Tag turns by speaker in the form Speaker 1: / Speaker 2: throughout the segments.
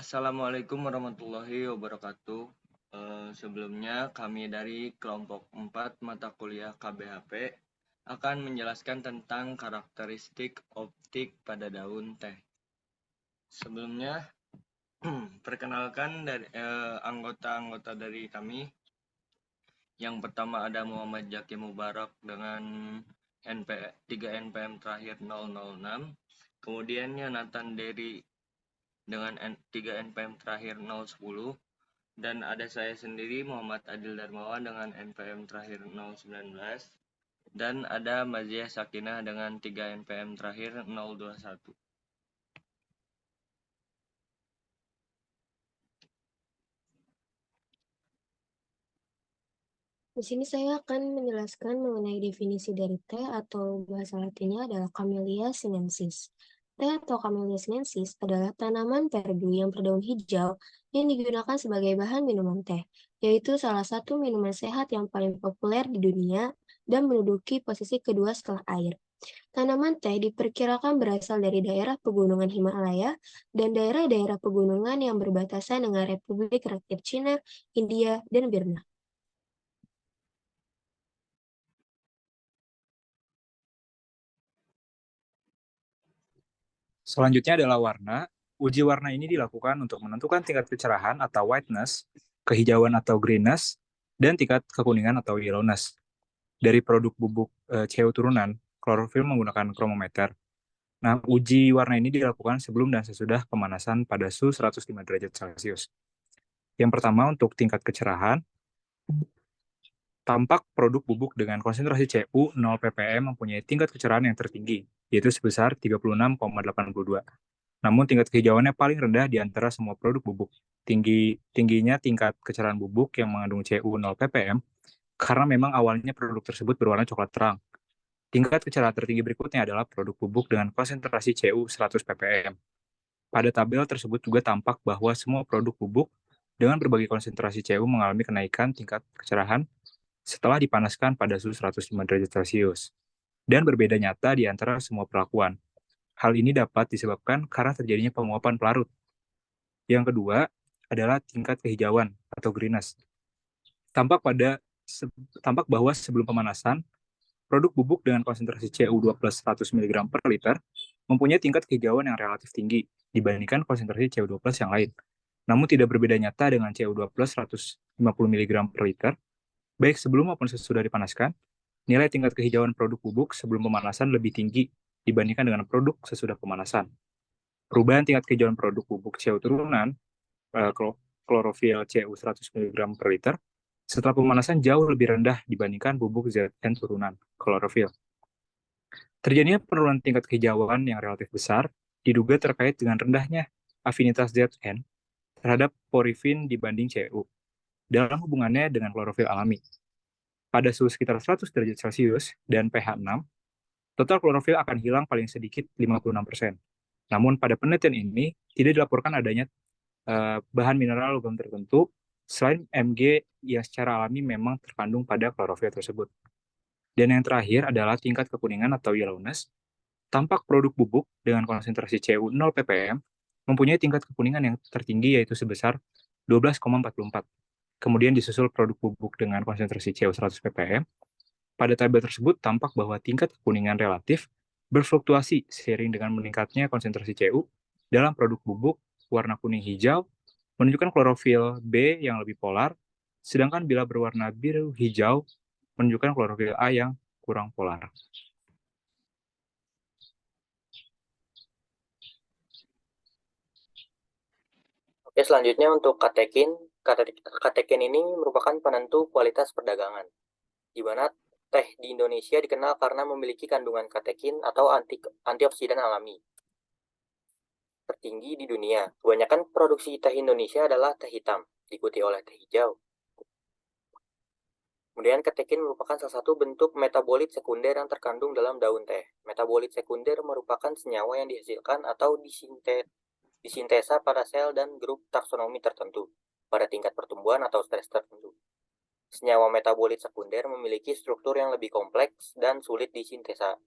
Speaker 1: Assalamualaikum warahmatullahi wabarakatuh. Sebelumnya kami dari kelompok 4 mata kuliah KBHP akan menjelaskan tentang karakteristik optik pada daun teh. Sebelumnya, perkenalkan dari anggota-anggota dari kami. Yang pertama ada Muhammad Jaki Mubarak dengan 3 NPM terakhir 006. Kemudian Nathan Dery dengan 3 NPM terakhir 010. Dan ada saya sendiri Muhammad Adil Darmawan dengan NPM terakhir 019. Dan ada Maziah Sakinah dengan 3 NPM terakhir 021.
Speaker 2: Di sini saya akan menjelaskan mengenai definisi dari teh atau bahasa latinnya adalah Camellia sinensis. Teh atau Camellia sinensis adalah tanaman perdu yang berdaun hijau yang digunakan sebagai bahan minuman teh, yaitu salah satu minuman sehat yang paling populer di dunia dan menduduki posisi kedua setelah air. Tanaman teh diperkirakan berasal dari daerah pegunungan Himalaya dan daerah-daerah pegunungan yang berbatasan dengan Republik Rakyat Cina, India, dan Birma.
Speaker 3: Selanjutnya adalah warna. Uji warna ini dilakukan untuk menentukan tingkat kecerahan atau whiteness, kehijauan atau greenness, dan tingkat kekuningan atau yellowness. Dari produk bubuk CO turunan, klorofil menggunakan kromometer. Nah, uji warna ini dilakukan sebelum dan sesudah pemanasan pada suhu 105 derajat Celcius. Yang pertama untuk tingkat kecerahan, tampak produk bubuk dengan konsentrasi Cu 0 ppm mempunyai tingkat kecerahan yang tertinggi, yaitu sebesar 36,82. Namun tingkat kehijauannya paling rendah di antara semua produk bubuk. Tingginya tingkat kecerahan bubuk yang mengandung Cu 0 ppm karena memang awalnya produk tersebut berwarna coklat terang. Tingkat kecerahan tertinggi berikutnya adalah produk bubuk dengan konsentrasi Cu 100 ppm. Pada tabel tersebut juga tampak bahwa semua produk bubuk dengan berbagai konsentrasi Cu mengalami kenaikan tingkat kecerahan setelah dipanaskan pada suhu 105 derajat Celcius, dan berbeda nyata di antara semua perlakuan. Hal ini dapat disebabkan karena terjadinya penguapan pelarut. Yang kedua adalah tingkat kehijauan atau greenness. Tampak bahwa sebelum pemanasan, produk bubuk dengan konsentrasi Cu2 plus 100 mg per liter mempunyai tingkat kehijauan yang relatif tinggi dibandingkan konsentrasi Cu2 plus yang lain. Namun tidak berbeda nyata dengan Cu2 plus 150 mg per liter, baik sebelum maupun sesudah dipanaskan. Nilai tingkat kehijauan produk bubuk sebelum pemanasan lebih tinggi dibandingkan dengan produk sesudah pemanasan. Perubahan tingkat kehijauan produk bubuk CO turunan, klorofil Cu 100 mg per liter, setelah pemanasan jauh lebih rendah dibandingkan bubuk Zn turunan, klorofil. Terjadinya penurunan tingkat kehijauan yang relatif besar diduga terkait dengan rendahnya afinitas Zn terhadap porifin dibanding Cu dalam hubungannya dengan klorofil alami. Pada suhu sekitar 100 derajat Celcius dan pH 6, total klorofil akan hilang paling sedikit 56%. Namun pada penelitian ini tidak dilaporkan adanya bahan mineral logam tertentu selain Mg yang secara alami memang terkandung pada klorofil tersebut. Dan yang terakhir adalah tingkat kekuningan atau yellowness. Tampak produk bubuk dengan konsentrasi Cu 0 ppm mempunyai tingkat kekuningan yang tertinggi yaitu sebesar 12,44. Kemudian disusul produk bubuk dengan konsentrasi Cu 100 ppm. Pada tabel tersebut tampak bahwa tingkat kekuningan relatif berfluktuasi seiring dengan meningkatnya konsentrasi Cu dalam produk bubuk warna kuning hijau menunjukkan klorofil B yang lebih polar, sedangkan bila berwarna biru hijau menunjukkan klorofil A yang kurang polar.
Speaker 4: Oke, selanjutnya untuk katekin. Katekin ini merupakan penentu kualitas perdagangan, di mana teh di Indonesia dikenal karena memiliki kandungan katekin atau antioksidan alami tertinggi di dunia. Kebanyakan produksi teh Indonesia adalah teh hitam, diikuti oleh teh hijau. Kemudian katekin merupakan salah satu bentuk metabolit sekunder yang terkandung dalam daun teh. Metabolit sekunder merupakan senyawa yang dihasilkan atau disintesa pada sel dan grup taksonomi tertentu pada tingkat pertumbuhan atau stres tertentu. Senyawa metabolit sekunder memiliki struktur yang lebih kompleks dan sulit disintesa.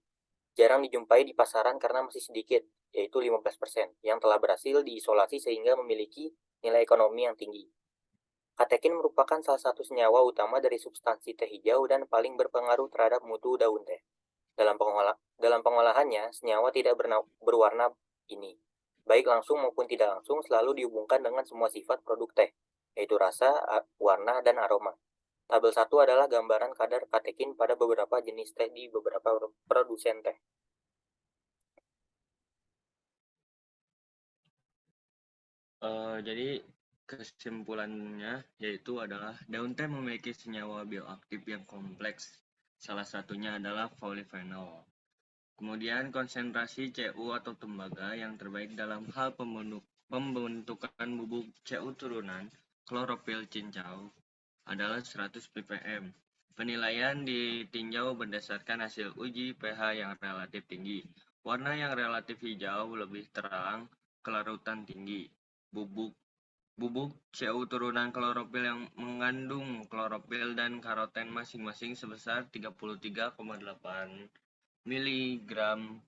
Speaker 4: jarang dijumpai di pasaran karena masih sedikit, yaitu 15%, yang telah berhasil diisolasi sehingga memiliki nilai ekonomi yang tinggi. Katekin merupakan salah satu senyawa utama dari substansi teh hijau dan paling berpengaruh terhadap mutu daun teh. Dalam pengolahannya, senyawa tidak berwarna ini, baik langsung maupun tidak langsung, selalu dihubungkan dengan semua sifat produk teh, yaitu rasa, warna, dan aroma. Tabel 1 adalah gambaran kadar katekin pada beberapa jenis teh di beberapa produsen teh.
Speaker 1: Jadi kesimpulannya yaitu adalah daun teh memiliki senyawa bioaktif yang kompleks. Salah satunya adalah polyphenol. Kemudian konsentrasi Cu atau tembaga yang terbaik dalam hal pembentukan bubuk Cu turunan klorofil cincau adalah 100 ppm. Penilaian ditinjau berdasarkan hasil uji pH yang relatif tinggi. Warna yang relatif hijau lebih terang, kelarutan tinggi. Bubuk Cu turunan klorofil yang mengandung klorofil dan karoten masing-masing sebesar 33,8 mg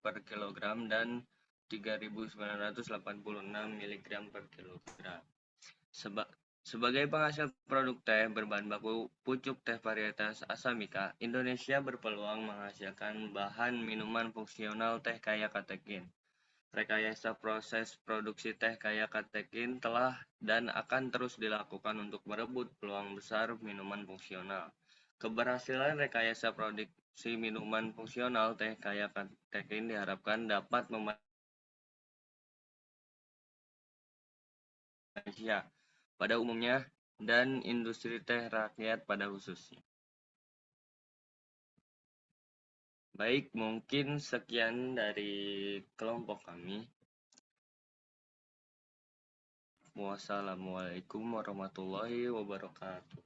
Speaker 1: per kilogram dan 3.986 mg per kilogram. Sebagai penghasil produk teh berbahan baku pucuk teh varietas Asamika, Indonesia berpeluang menghasilkan bahan minuman fungsional teh kaya katekin. Rekayasa proses produksi teh kaya katekin telah dan akan terus dilakukan untuk merebut peluang besar minuman fungsional. Keberhasilan rekayasa produksi minuman fungsional teh kaya katekin diharapkan dapat Malaysia pada umumnya dan industri teh rakyat pada khususnya. Baik, mungkin sekian dari kelompok kami. Wassalamualaikum warahmatullahi wabarakatuh.